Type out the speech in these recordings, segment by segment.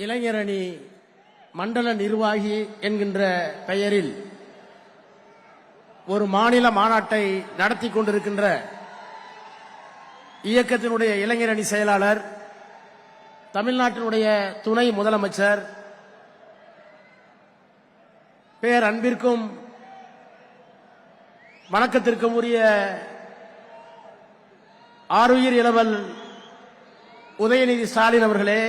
இளைஞரணி மண்டல நிர்வாகி என்கின்ற பெயரில் ஒரு மாநில மாநாட்டை நடத்தி கொண்டிருக்கின்ற இயக்கத்தினுடைய இளைஞரணி செயலாளர், தமிழ்நாட்டினுடைய துணை முதலமைச்சர், பேர் அன்பிற்கும் வணக்கத்திற்கும் உரிய ஆருயிர் இளவல் உதயநிதி ஸ்டாலின் அவர்களே,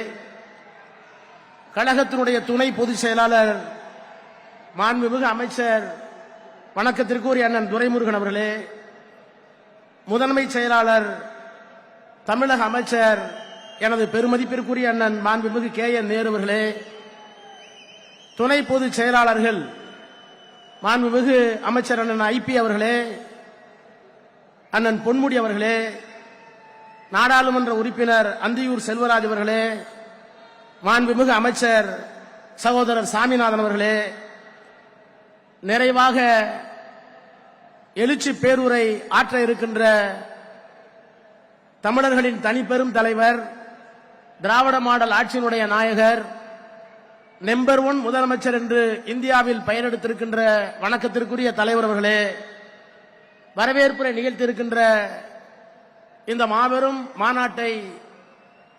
கழகத்தினுடைய துணை பொதுச் செயலாளர் மாண்புமிகு அமைச்சர் வணக்கத்திற்குரிய அண்ணன் துரைமுருகன் அவர்களே, முதன்மை செயலாளர் தமிழக அமைச்சர் எனது பெருமதிப்பிற்குரிய அண்ணன் மாண்புமிகு KN நேரு அவர்களே, துணை பொதுச் செயலாளர்கள் மாண்புமிகு அமைச்சர் அண்ணன் IP அவர்களே, அண்ணன் பொன்முடி அவர்களே, நாடாளுமன்ற உறுப்பினர் அந்தியூர் செல்வராஜ் அவர்களே, மாண்புமிகு அமைச்சர் சகோதரர் சாமிநாதன் அவர்களே, நிறைவாக எழுச்சி பேருரை ஆற்ற இருக்கின்ற தமிழர்களின் தனிப்பெரும் தலைவர், திராவிட மாடல் ஆட்சியினுடைய நாயகர், நம்பர் 1 முதலமைச்சர் என்று இந்தியாவில் பெயர் எடுத்திருக்கின்ற வணக்கத்திற்குரிய தலைவர் அவர்களே, வரவேற்புரை நிகழ்த்தியிருக்கின்ற இந்த மாபெரும் மாநாட்டை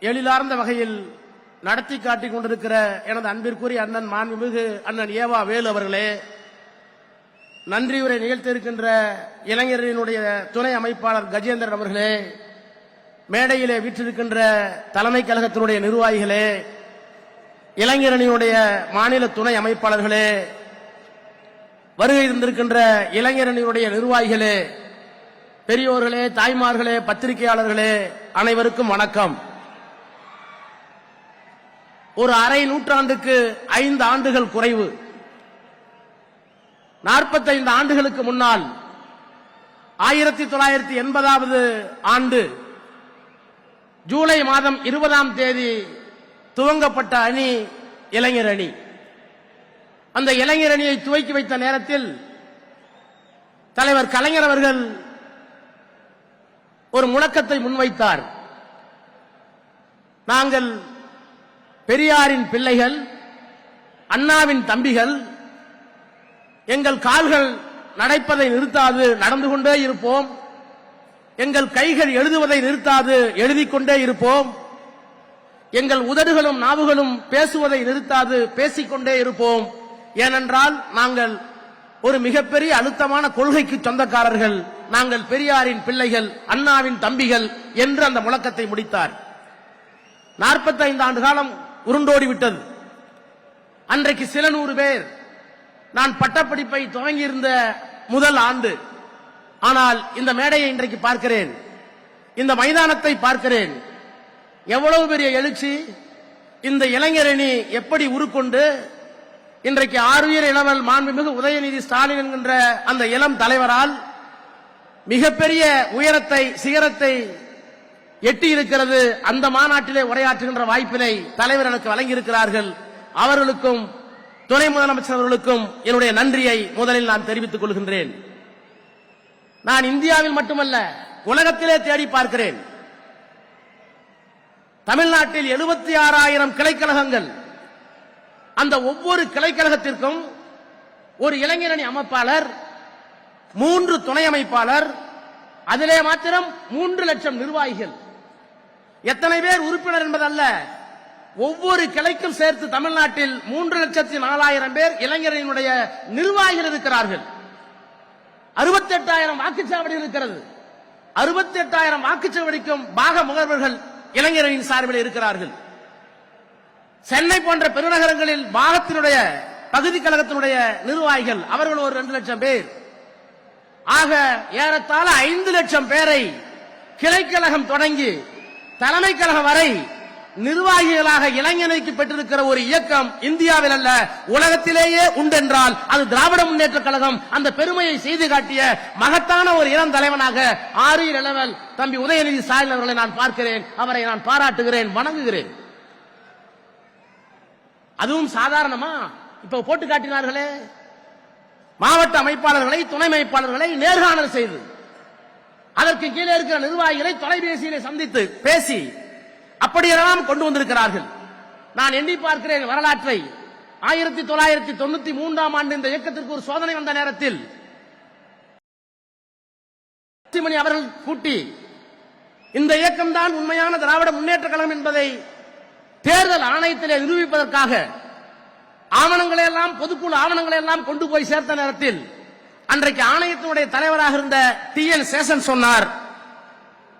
எழிலார்ந்த வகையில் நடத்தி காட்டிக் கொண்டிருக்கிற எனது அன்பிற்குரிய அண்ணன் மாண்புமிகு அண்ணன் ஏவா வேலு அவர்களே, நன்றியுரை நிகழ்த்தியிருக்கின்ற இளைஞரினுடைய துணை அமைப்பாளர் கஜேந்திரன் அவர்களே, மேடையிலே வீற்றிருக்கின்ற தலைமை கழகத்தினுடைய நிர்வாகிகளே, இளைஞரணியுடைய மாநில துணை அமைப்பாளர்களே, வருகை தந்திருக்கின்ற இளைஞரணியுடைய நிர்வாகிகளே, பெரியோர்களே, தாய்மார்களே, பத்திரிகையாளர்களே, அனைவருக்கும் வணக்கம். ஒரு அரை நூற்றாண்டுக்கு 5 ஆண்டுகள் குறைவு. 45 ஆண்டுகளுக்கு முன்னால் 1980வது ஆண்டு ஜூலை மாதம் 20ஆம் தேதி துவங்கப்பட்ட அணி இளைஞர் அணி. அந்த இளைஞர் அணியை துவக்கி வைத்த நேரத்தில் தலைவர் கலைஞர் அவர்கள் ஒரு முழக்கத்தை முன்வைத்தார். நாங்கள் பெரியாரின் பிள்ளைகள், அண்ணாவின் தம்பிகள், எங்கள் கால்கள் நடப்பதை நிறுத்தாது நடந்து கொண்டே இருப்போம், எங்கள் கைகள் எழுதுவதை நிறுத்தாது எழுதிக் கொண்டே இருப்போம், எங்கள் உதடுகளும் நாவுகளும் பேசுவதை நிறுத்தாது பேசிக்கொண்டே இருப்போம். ஏனென்றால் நாங்கள் ஒரு மிகப்பெரிய அழுத்தமான கொள்கைக்கு சொந்தக்காரர்கள், நாங்கள் பெரியாரின் பிள்ளைகள், அண்ணாவின் தம்பிகள் என்று அந்த முழக்கத்தை முடித்தார். 45 ஆண்டு காலம் உருண்டோடிவிட்டது. அன்றைக்கு சில 100 பேர் நான் பட்டப்படிப்பை துவங்கியிருந்த முதல் ஆண்டு. ஆனால் இந்த மேடையை இன்றைக்கு பார்க்கிறேன், இந்த மைதானத்தை பார்க்கிறேன். எவ்வளவு பெரிய எழுச்சி! இந்த இளைஞரணி எப்படி உருக்கொண்டு இன்றைக்கு ஆருயிர் இளவல் மாண்புமிகு உதயநிதி ஸ்டாலின் என்கின்ற அந்த இளம் தலைவரால் மிகப்பெரிய உயரத்தை, சிகரத்தை எட்டி இருக்கிறது. அந்த மாநாட்டிலே உரையாற்றுகின்ற வாய்ப்பினை தலைவர் எனக்கு வழங்கியிருக்கிறார்கள். அவர்களுக்கும் துணை முதலமைச்சர் அவர்களுக்கும் என்னுடைய நன்றியை முதலில் நான் தெரிவித்துக் கொள்கின்றேன். நான் இந்தியாவில் மட்டுமல்ல, உலகத்திலே தேடி பார்க்கிறேன். தமிழ்நாட்டில் 76,000 கிளைக்கழகங்கள். அந்த ஒவ்வொரு கிளைக்கழகத்திற்கும் ஒரு இளைஞரணி அமைப்பாளர், 3 துணை அமைப்பாளர், அதிலே மாத்திரம் 3 லட்சம் நிர்வாகிகள். எத்தனை பேர் உறுப்பினர் என்பதல்ல, ஒவ்வொரு கிளைக்கும் சேர்த்து தமிழ்நாட்டில் 3,04,000 பேர் இளைஞரினுடைய நிர்வாகிகள் இருக்கிறார்கள். 68,000 வாக்குச்சாவடி இருக்கிறது. 68,000 வாக்குச்சாவடிக்கும் பாக முகவர்கள் இளைஞரின் சார்பில் இருக்கிறார்கள். சென்னை போன்ற பெருநகரங்களில் பாகத்தினுடைய பகுதி கழகத்தினுடைய நிர்வாகிகள் அவர்கள் ஒரு 2 லட்சம் பேர். ஆக ஏறத்தாழ 5 லட்சம் பேரை கிளைக்கழகம் தொடங்கி தலைமை கழகம் வரை நிர்வாகிகளாக இளைஞனுக்கு பெற்றிருக்கிற ஒரு இயக்கம் இந்தியாவில் அல்ல, உலகத்திலேயே உண்டென்றால் அது திராவிட முன்னேற்ற கழகம். அந்த பெருமையை செய்து காட்டிய மகத்தான ஒரு இளம் தலைவனாக ஆருயிர் இளவல் தம்பி உதயநிதி ஸ்டாலின் அவர்களை நான் பார்க்கிறேன். அவரை நான் பாராட்டுகிறேன், வணங்குகிறேன். அதுவும் சாதாரணமா இப்ப போட்டு காட்டினார்களே, மாவட்ட அமைப்பாளர்களை, துணை அமைப்பாளர்களை நேர்காணல் செய்து அதற்கு கீழே இருக்கிற நிர்வாகிகளை தொலைபேசியிலே சந்தித்து பேசி அப்படியெல்லாம் கொண்டு வந்திருக்கிறார்கள். நான் எண்ணி பார்க்கிறேன் வரலாற்றை. 1993ஆம் ஆண்டு இந்த இயக்கத்திற்கு ஒரு சோதனை வந்த நேரத்தில் மணி அவர்கள் கூட்டி இந்த இயக்கம்தான் உண்மையான திராவிட முன்னேற்ற கழகம் என்பதை தேர்தல் ஆணையத்திலே நிரூபிப்பதற்காக ஆவணங்களை எல்லாம் பொதுக்குழு ஆவணங்களை எல்லாம் கொண்டு போய் சேர்த்த நேரத்தில் அன்றைக்கு ஆணையத்தினுடைய தலைவராக இருந்த TN சேஷன் சொன்னார்,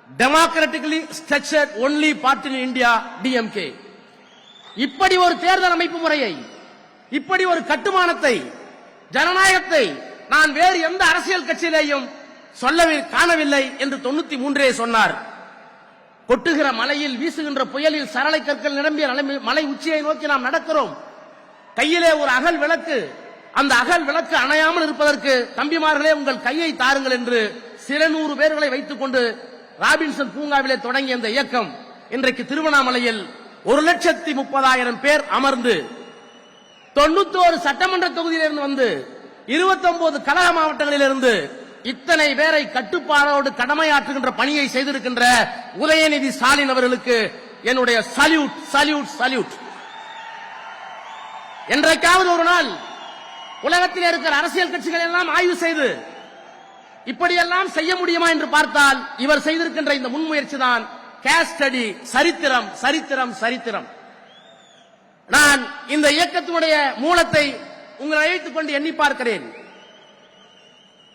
democratically structured only party in India DMK. இப்படி ஒரு தேர்தல் அமைப்பு முறையை, இப்படி ஒரு கட்டுமானத்தை, ஜனநாயகத்தை நான் வேறு எந்த அரசியல் கட்சியிலேயும் காணவில்லை என்று 93 சொன்னார். கொட்டுகிற மலையில், வீசுகின்ற புயலில், சரளை கற்கள் நிரம்பிய மலை உச்சியை நோக்கி நாம் நடக்கிறோம். கையிலே ஒரு அகல் விளக்கு, அந்த அகல் விளக்கு அணையாமல் இருப்பதற்கு தம்பிமார்களே உங்கள் கையை தாருங்கள் என்று சில 100 பேர்களை வைத்துக் கொண்டு ராபின்சன் பூங்காவிலே தொடங்கிய இந்த இயக்கம் இன்றைக்கு திருவண்ணாமலையில் 1,30,000 பேர் அமர்ந்து 91 சட்டமன்ற தொகுதியிலிருந்து வந்து 29 கழக மாவட்டங்களிலிருந்து இத்தனை பேரை கட்டுப்பாடோடு கடமையாற்றுகின்ற பணியை செய்திருக்கின்ற உதயநிதி ஸ்டாலின் அவர்களுக்கு என்னுடைய சல்யூட் சல்யூட் சல்யூட். என்றைக்காவது ஒரு நாள் உலகத்தில் இருக்கிற அரசியல் கட்சிகள் எல்லாம் ஆய்வு செய்து இப்படியெல்லாம் செய்ய முடியுமா என்று பார்த்தால் இவர் செய்திருக்கின்ற இந்த முன்முயற்சி தான் கேஸ் ஸ்டடி, சரித்திரம் சரித்திரம் சரித்திரம். நான் இந்த இயக்கத்தினுடைய மூலத்தை உங்களை அழைத்துக் கொண்டு எண்ணி பார்க்கிறேன்.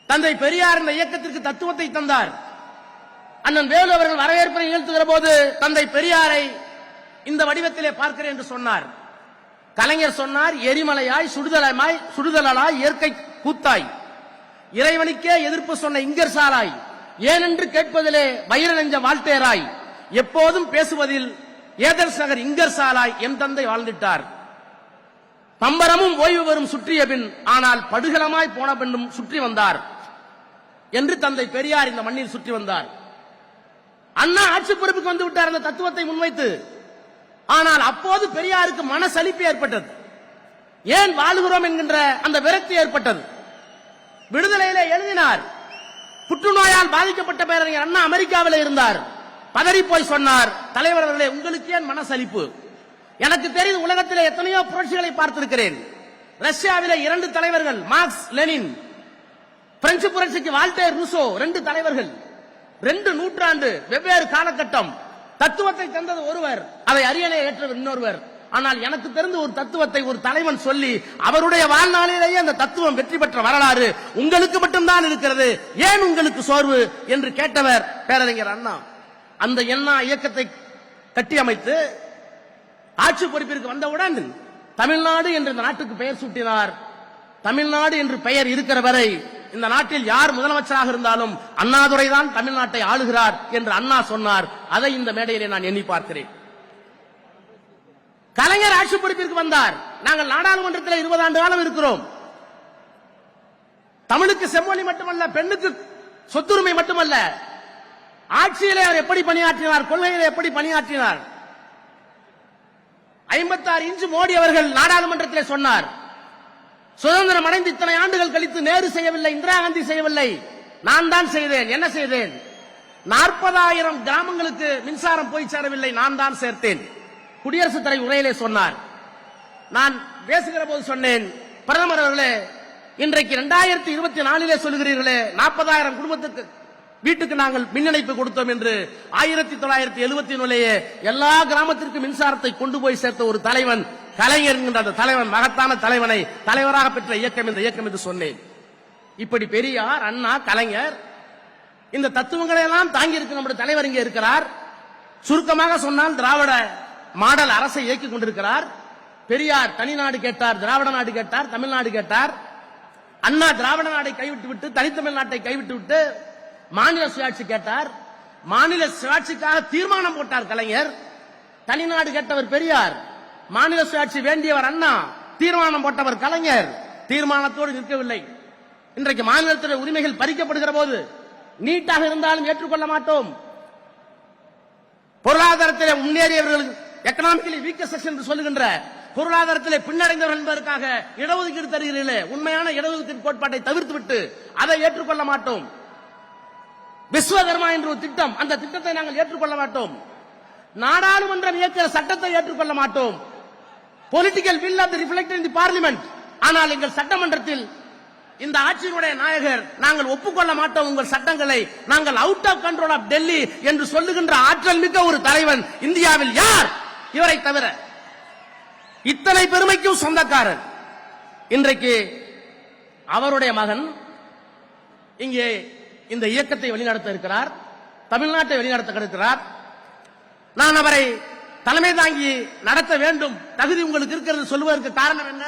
தந்தை பெரியார் இந்த இயக்கத்திற்கு தத்துவத்தை தந்தார். அண்ணன் வேலு அவர்கள் வரவேற்பை நிகழ்த்துகிற போது தந்தை பெரியாரை இந்த வடிவத்திலே பார்க்கிறேன் என்று சொன்னார். கலைஞர் சொன்னார், எரிமலையாய் சுடுதலாய் இயற்கை கூத்தாய், இறைவனுக்கே எதிர்ப்பு சொன்ன இங்கர்சாலாய், ஏனென்று கேட்பதிலே வைர நெஞ்ச வாழ்த்தேராய், எப்போதும் பேசுவதில் ஏதர்ஸ் நகர் இங்கர்சாலாய் எம் தந்தை வாழ்ந்துட்டார். பம்பரமும் ஓய்வு வரும் சுற்றிய பின், ஆனால் படுகளமாய் போன பின்னும் சுற்றி வந்தார் என்று தந்தை பெரியார் இந்த மண்ணில் சுற்றி வந்தார். அண்ணா ஆட்சி பொறுப்புக்கு வந்து விட்டார் அந்த தத்துவத்தை முன்வைத்து. ஆனால் அப்போது பெரியாருக்கு மனசலிப்பு ஏற்பட்டது. ஏன் வாழுகிறோம் என்கின்ற அந்த விரக்தி ஏற்பட்டது. விடுதலையிலே எழுதினார், புற்றுநோயால் பாதிக்கப்பட்ட பேரறிஞர் அண்ணா அமெரிக்காவில் இருந்தார். பதறி போய் சொன்னார், தலைவர் அவர்களே உங்களுக்கு ஏன் மனசலிப்பு? எனக்கு தெரிந்து உலகத்திலே எத்தனையோ புரட்சிகளை பார்த்திருக்கிறேன். ரஷ்யாவிலே 2 தலைவர்கள், மார்க்ஸ் லெனின், பிரெஞ்சு புரட்சிக்கு வால்டேர் ரூசோ, 2 தலைவர்கள், 2 நூற்றாண்டு வெவ்வேறு காலகட்டம். தத்துவத்தை தந்தது ஒருவர், அதை அரியணை ஏற்றவர் இன்னொருவர். ஆனால் எனக்கு தெரிந்த ஒரு தத்துவத்தை ஒரு தலைவன் சொல்லி அவருடைய வாழ்நாளிலேயே அந்த தத்துவம் வெற்றி பெற்ற வரலாறு உங்களுக்கு மட்டும்தான் இருக்கிறது, ஏன் உங்களுக்கு சோர்வு என்று கேட்டவர் பேரறிஞர் அண்ணா. அந்த அண்ணா இயக்கத்தை கட்டியமைத்து ஆட்சி பொறுப்பிற்கு வந்தவுடன் தமிழ்நாடு என்று இந்த நாட்டுக்கு பெயர் சூட்டினார். தமிழ்நாடு என்று பெயர் இருக்கிற வரை இந்த நாட்டில் யார் முதலமைச்சராக இருந்தாலும் அண்ணாதுரை தான் தமிழ்நாட்டை ஆளுகிறார் என்று அண்ணா சொன்னார். அதை இந்த மேடையிலே நான் எண்ணி பார்க்கிறேன். கலைஞர் ஆட்சி பொறுப்பிற்கு வந்தார். நாங்கள் நாடாளுமன்றத்தில் 20 ஆண்டு காலம் இருக்கிறோம். தமிழுக்கு செம்மொழி மட்டுமல்ல, பெண்ணுக்கு சொத்துரிமை மட்டுமல்ல, ஆட்சியிலே அவர் எப்படி பணியாற்றினார், கொள்கையிலே எப்படி பணியாற்றினார். 56 இன்ச் மோடி அவர்கள் நாடாளுமன்றத்திலே சொன்னார், சுதந்திரம் அடைந்து இத்தனை ஆண்டுகள் கழித்து நேரு செய்யவில்லை, இந்திரா காந்தி செய்யவில்லை, நான் தான் செய்தேன். என்ன செய்தேன்? 40,000 கிராமங்களுக்கு மின்சாரம் போய் சேரவில்லை, நான் தான் சேர்த்தேன். குடியரசுத் தலைவர் உரையிலே சொன்னார். நான் பேசுகிற போது சொன்னேன், பிரதமர் அவர்களே இன்றைக்கு 2024 சொல்லுகிறீர்களே 40,000 குடும்பத்துக்கு வீட்டுக்கு நாங்கள் மின் இணைப்பு கொடுத்தோம் என்று. 1974 எல்லா கிராமத்திற்கும் மின்சாரத்தை கொண்டு போய் சேர்த்த ஒரு தலைவன் கலைஞர் என்கின்ற அந்த தலைவன், மகத்தான தலைவனை தலைவராக பெற்ற இயக்கம் இந்த இயக்கம் என்று சொன்னேன். இப்படி பெரியார், அண்ணா, கலைஞர் இந்த தத்துவங்களை எல்லாம் தாங்கி இருக்க நம்முடைய தலைவர் இங்கே இருக்கிறார். சுருக்கமாக சொன்னால் திராவிட மாடல் அரசை இயக்கிக் கொண்டிருக்கிறார். பெரியார் தனிநாடு கேட்டார், திராவிட நாடு கேட்டார், தமிழ்நாடு கேட்டார். அண்ணா திராவிட நாடை கைவிட்டு விட்டு தனித்தமிழ்நாட்டை கைவிட்டு விட்டு மாநில சுயாட்சி கேட்டார். மாநில சுயாட்சிக்காக தீர்மானம் போட்டார் கலைஞர். தனிநாடு கேட்டவர் பெரியார், மாநில சுயாட்சி வேண்டியவர் அண்ணா, தீர்மானம் போட்டவர் கலைஞர். தீர்மானத்தோடு நிற்கவில்லை. இன்றைக்கு மாநிலத்தின் உரிமைகள் பறிக்கப்படுகிற போது நீட்டாக இருந்தாலும் ஏற்றுக்கொள்ள மாட்டோம். பொருளாதாரத்திலே முன்னேறியவர்கள், எக்கனாமிக்கலி வீக்கர் செக்ஷன் என்று சொல்லுகின்ற பொருளாதாரத்திலே பின்னடைந்தவர்கள் என்பதற்காக இடஒதுக்கீடு தருகிறீர்களே, உண்மையான இடஒதுக்கீடு கோட்பாட்டை தவிர்த்து விட்டு அதை ஏற்றுக்கொள்ள மாட்டோம். விஸ்வகர்மா என்ற ஒரு திட்டம், அந்த திட்டத்தை நாங்கள் ஏற்றுக்கொள்ள மாட்டோம். நாடாளுமன்றம் இயக்கிற சட்டத்தை ஏற்றுக்கொள்ள மாட்டோம். Political will of the reflected in the parliament. ஆனால் எங்கள் சட்டமன்றத்தில் இந்த ஆட்சியினுடைய நாயகர் நாங்கள் ஒப்புக்கொள்ள மாட்டோம் உங்கள் சட்டங்களை, நாங்கள் out of control of Delhi என்று சொல்லுகின்ற ஆற்றல் மிக்க ஒரு தலைவன் இந்தியாவில் யார்? இவரை தவிர. இத்தனை பெருமைக்கும் சொந்தக்காரர். இன்றைக்கு அவருடைய மகன் இங்கே இந்த இயக்கத்தை வழிநடத்த இருக்கிறார், தமிழ்நாட்டை வழிநடத்த இருக்கிறார். நான் அவரை தலைமை தாங்கி நடத்த வேண்டும், தகுதி உங்களுக்கு இருக்கிறது சொல்வதற்கு காரணம் என்ன?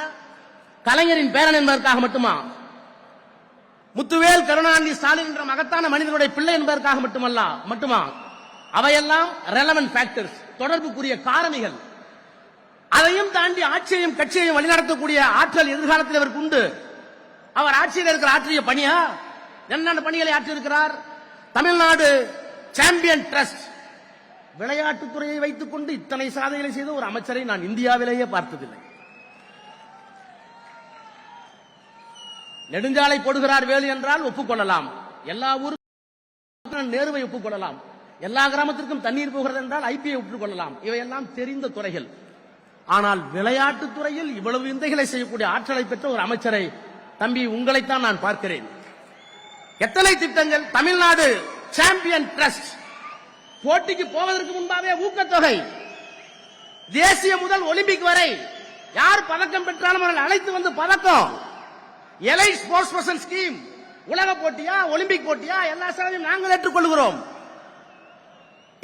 கலைஞரின் பேரன் என்பதற்காக மட்டுமா? முத்துவேல் கருணாநிதி ஸ்டாலின் என்ற மகத்தான மனிதனுடைய பிள்ளை என்பதற்காக மட்டுமா? அவையெல்லாம் ரெலவென்ட் ஃபேக்டர்ஸ், தொடர்புக்குரிய காரணிகள். அதையும் தாண்டி ஆட்சியையும் கட்சியையும் வழிநடத்தக்கூடிய ஆற்றல் எதிர்காலத்தில் அவருக்கு உண்டு. அவர் ஆட்சியில் இருக்கிற ஆற்றிய பணியா? என்னென்ன பணிகளை ஆற்றியிருக்கிறார்? தமிழ்நாடு சாம்பியன் ட்ரஸ்ட், விளையாட்டுத்துறையை வைத்துக் கொண்டு இத்தனை சாதனைகளை செய்த ஒரு அமைச்சரை நான் இந்தியாவிலேயே பார்த்ததில்லை. நெடுஞ்சாலை போடுகிறார் வேலு என்றால் ஒப்புக்கொள்ளலாம், எல்லா ஊருக்கும் நேருவை ஒப்புக்கொள்ளலாம், எல்லா கிராமத்திற்கும் தண்ணீர் போகிறது என்றால் ஐபிஐ ஒப்புக்கொள்ளலாம். இவையெல்லாம் தெரிந்த துறைகள். ஆனால் விளையாட்டுத் துறையில் இவ்வளவு விந்தைகளை செய்யக்கூடிய ஆற்றலை பெற்ற ஒரு அமைச்சரை, தம்பி உங்களைத்தான் நான் பார்க்கிறேன். எத்தனை திட்டங்கள்! தமிழ்நாடு சாம்பியன் ட்ரஸ்ட், போட்டிக்கு போவதற்கு முன்பாக ஊக்கத்தொகை, தேசிய முதல் ஒலிம்பிக் வரை யார் பதக்கம் பெற்றாலும் அவர்கள் அழைத்து வந்து பதக்கம். எலைட் ஸ்போர்ட்ஸ் பர்சன் ஸ்கீம், உலக போட்டியா ஒலிம்பிக் போட்டியா எல்லா செலவையும் நாங்கள் ஏற்றுக்கொள்கிறோம்.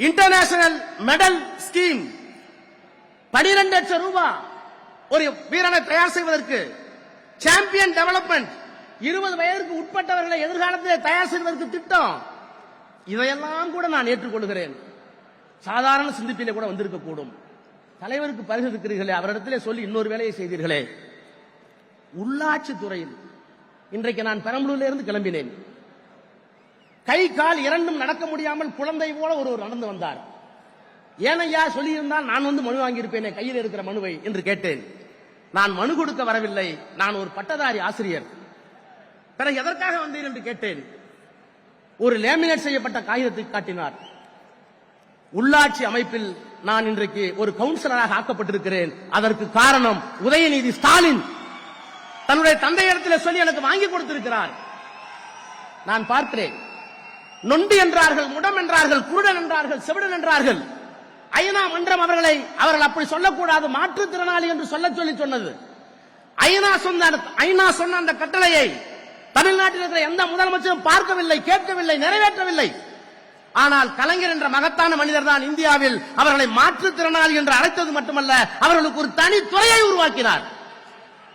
இன்டர்நேஷனல் மெடல் ஸ்கீம், 12 லட்சம் ரூபாய் ஒரு வீரனை தயார் செய்வதற்கு. சாம்பியன் டெவலப்மெண்ட், 20 வயதுக்கு உட்பட்டவர்களை எதிர்காலத்தில் தயார் செய்வதற்கு திட்டம். இதையெல்லாம் கூட நான் ஏற்றுக்கொள்கிறேன். சாதாரண சிந்திப்பிலே கூட வந்திருக்க கூடும். தலைவருக்கு பரிசு இருக்கிறீர்களே, அவரிடத்திலே சொல்லி இன்னொரு வேலையை செய்தீர்களே. உள்ளாட்சி துறையில் இன்றைக்கு நான் பெரம்பலூரில் இருந்து கிளம்பினேன். கை கால் இரண்டும் நடக்க முடியாமல் குழந்தை போல ஒருவர் நடந்து வந்தார். ஏனையா சொல்லியிருந்தால் நான் வந்து மனு வாங்கியிருப்பேனே கையில் இருக்கிற மனுவை என்று கேட்டேன். நான் மனு கொடுக்க வரவில்லை, நான் ஒரு பட்டதாரி ஆசிரியர். பிறகு எதற்காக வந்தீர் என்று கேட்டேன். ஒரு லேமினேட் செய்யப்பட்ட காகிதத்தை காட்டினார். உள்ளாட்சி அமைப்பில் நான் இன்றைக்கு ஒரு கவுன்சிலராக ஆக்கப்பட்டிருக்கிறேன். அதற்கு காரணம் உதயநிதி ஸ்டாலின் தன்னுடைய தந்தையிடத்தில் சொல்லி எனக்கு வாங்கி கொடுத்திருக்கிறார். நான் பார்க்கிறேன். நொண்டி என்றார்கள், முடம் என்றார்கள், குருடன் என்றார்கள், செவிடன் என்றார்கள். ஐநா மன்றம் அவர்கள் அப்படி சொல்லக்கூடாது, மாற்றுத்திறனாளி என்று சொல்லி சொன்னது. ஐநா சொன்ன அந்த கட்டளையை தமிழ்நாட்டில் இருக்கிற எந்த முதலமைச்சரும் பார்க்கவில்லை, கேட்கவில்லை, நிறைவேற்றவில்லை. ஆனால் கலைஞர் என்ற மகத்தான மனிதர் தான் இந்தியாவில் அவர்களை மாற்றுத்திறனாளி என்று அழைத்தது மட்டுமல்ல, அவர்களுக்கு ஒரு தனி துறையை உருவாக்கினார்.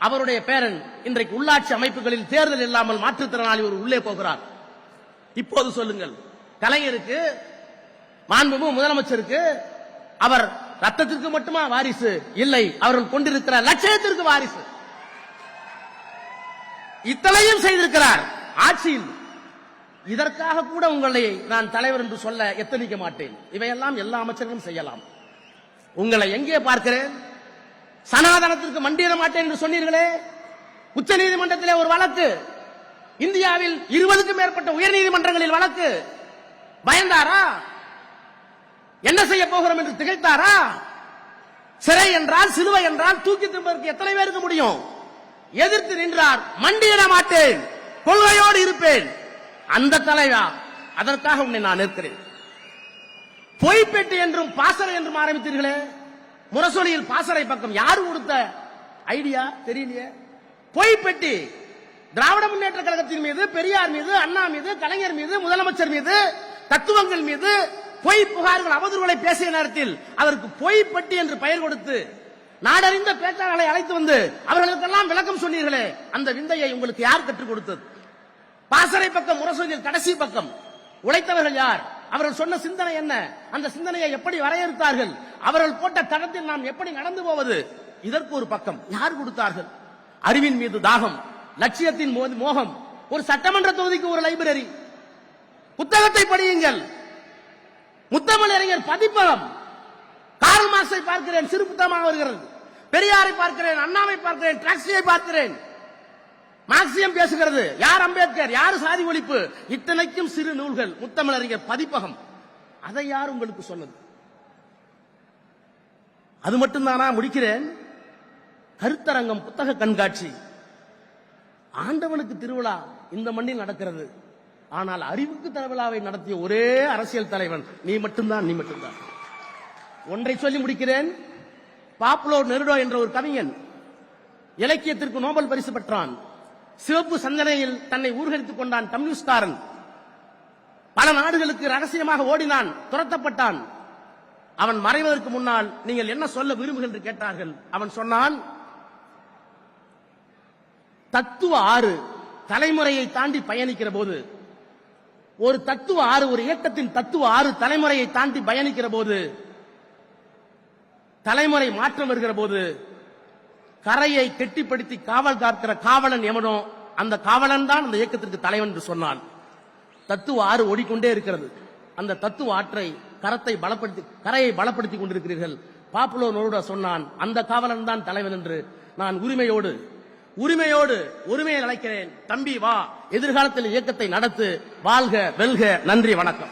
அவருடைய பேரன் இன்றைக்கு உள்ளாட்சி அமைப்புகளில் தேர்தல் இல்லாமல் மாற்றுத்திறனாளி ஒரு உள்ளே போகிறார். இப்போது சொல்லுங்கள், கலைஞருக்கு, மாண்புமிகு முதலமைச்சருக்கு அவர் ரத்தத்திற்கு மட்டுமா வாரிசு? இல்லை, அவர்கள் கொண்டிருக்கிற லட்சியத்திற்கு வாரிசு. இத்தனையும் செய்திருக்கிறார் ஆட்சியில். இதற்காக கூட உங்களை நான் தலைவர் என்று சொல்ல எத்தனிக்க மாட்டேன். இவையெல்லாம் எல்லா அமைச்சர்களும் செய்யலாம். உங்களை எங்கே பார்க்கிறேன்? சனாதனத்திற்கு மண்டியிட மாட்டேன் என்று சொன்னீர்களே. உச்ச நீதிமன்றத்திலே ஒரு வழக்கு, இந்தியாவில் 20க்கும் மேற்பட்ட உயர் நீதிமன்றங்களில் வழக்கு. பயந்தாரா? என்ன செய்ய போகிறோம் என்று திகைத்தாரா? சிறை என்றால், சிலுவை என்றால் தூக்கி திரும்பதற்கு எத்தனை பேருக்கு முடியும்? எதிர்த்து நின்றார். மண்டியிட மாட்டேன், கொள்கையோடு இருப்பேன். அந்த தலைவா, அதற்காக உன்னை நான் நிற்கிறேன். பொய்ப்பேட்டு என்றும் பாசறை என்றும் ஆரம்பித்தீர்களே. முரசொலியில் பாசறை பக்கம் யாரு கொடுத்த ஐடியா தெரியலையே. பொய்ப்பெட்டி திராவிட முன்னேற்ற கழகத்தின் மீது, பெரியார் மீது, அண்ணா மீது, கலைஞர் மீது, முதலமைச்சர் மீது, தத்துவங்கள் மீது பொய் புகார்கள், அவதூறுகளை பேசிய நேரத்தில் அதற்கு பொய்ப்பட்டி என்று பெயர் கொடுத்து நாடறிந்த பேச்சாளர்களை அழைத்து வந்து அவர்களுக்கெல்லாம் விளக்கம் சொன்னீர்களே. அந்த விந்தையை உங்களுக்கு யார் கற்றுக் கொடுத்தது? பாசறை பக்கம், முரசொலியில் கடைசி பக்கம் உழைத்தவர்கள் யார்? அவர்கள் சொன்ன சிந்தனை என்ன? அந்த சிந்தனையை எப்படி வரையறுத்தார்கள்? அவர்கள் போட்ட தடத்தில் நாம் எப்படி நடந்து போவது? இதற்கு ஒரு பக்கம் யார் கொடுத்தார்கள்? அறிவின் மீது தாகம், லட்சியத்தின் மோகம். ஒரு சட்டமன்ற தொகுதிக்கு ஒரு லைப்ரரி, புத்தகத்தை படியுங்கள். முத்தமிழ் அறிஞர் பதிப்பகம். கார்ல் மார்க்ஸை பார்க்கிறேன், சிறு புத்தகமாக வருகிறது. பெரியாரை பார்க்கிறேன், அண்ணாவை பார்க்கிறேன், ட்ராக்ஸியை பார்க்கிறேன். மார்க்சியம் பேசுகிறது. யார் அம்பேத்கர், யார் சாதி ஒழிப்பு, இத்தனைக்கும் சிறு நூல்கள். முத்தமிழ் அறிஞர் பதிப்பகம். அதை யார் உங்களுக்கு சொன்னது? அது மட்டும்தானா? முடிக்கிறேன். கருத்தரங்கம், புத்தக கண்காட்சி. ஆண்டவனுக்கு திருவிழா இந்த மண்ணில் நடக்கிறது. ஆனால் அறிவுக்கு திருவிழாவை நடத்திய ஒரே அரசியல் தலைவன் நீ மட்டும்தான், நீ மட்டும்தான். ஒன்றை சொல்லி முடிக்கிறேன். பாப்லோ நெருடோ என்ற ஒரு கவிஞன் இலக்கியத்திற்கு நோபல் பரிசு பெற்றான். சிவப்பு சந்தனையில் தன்னை ஊர்கரித்துக் கொண்டான். கம்யூனிஸ்ட்காரன். பல நாடுகளுக்கு ரகசியமாக ஓடினான், துரத்தப்பட்டான். அவன் மறைவதற்கு முன்னால் நீங்கள் என்ன சொல்ல விரும்புகின்ற என்று கேட்டார்கள். அவன் சொன்னான், தத்துவ ஆறு தலைமுறையை தாண்டி பயணிக்கிற போது, ஒரு தத்துவ ஆறு, ஒரு இயக்கத்தின் தத்துவ ஆறு தலைமுறையை தாண்டி பயணிக்கிற போது, தலைமுறை மாற்றம் வருகிற போது, கரையை கெட்டிப்படுத்தி காவல் காக்கிற காவலன் எவனோ அந்த காவலன் தான் அந்த இயக்கத்திற்கு தலைவன் என்று சொன்னான். தத்துவ ஆறு ஓடிக்கொண்டே இருக்கிறது. அந்த தத்துவ ஆற்றை கரையை பலப்படுத்திக் கொண்டிருக்கிறீர்கள். பாப்புலோ நெருடோ சொன்னான், அந்த காவலன் தான் தலைவன் என்று. நான் உரிமையை அழைக்கிறேன். தம்பி வா, எதிர்காலத்தில் இயக்கத்தை நடத்து. வாழ்க, வெல்க. நன்றி, வணக்கம்.